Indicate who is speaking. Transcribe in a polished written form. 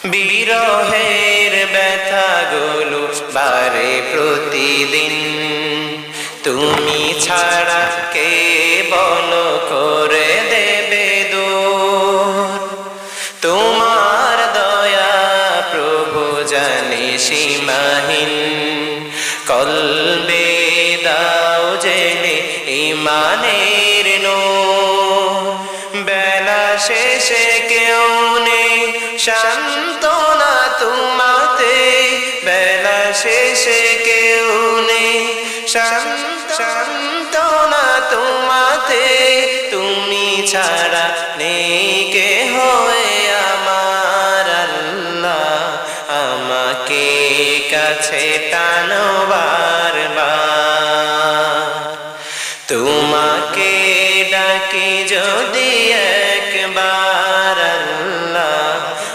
Speaker 1: বিরহের ব্যথাগুলো বারে প্রতিদিন, তুমি ছাড়া কে বলো করে দেবে দূর। তোমার দয়া প্রভু জানি সীমাহীন, কলবে দাও জেলে ইমানের নূর। বেলা শেষে কেউ নেই সান্ত্বনা তোমাতে, বেলা শেষে কেউ নেই সান্ত্বনা তোমাতে, তুমি ছাড়া নেই কে হয়ে আমার আল্লাহ, আমাকে কাছে টানো।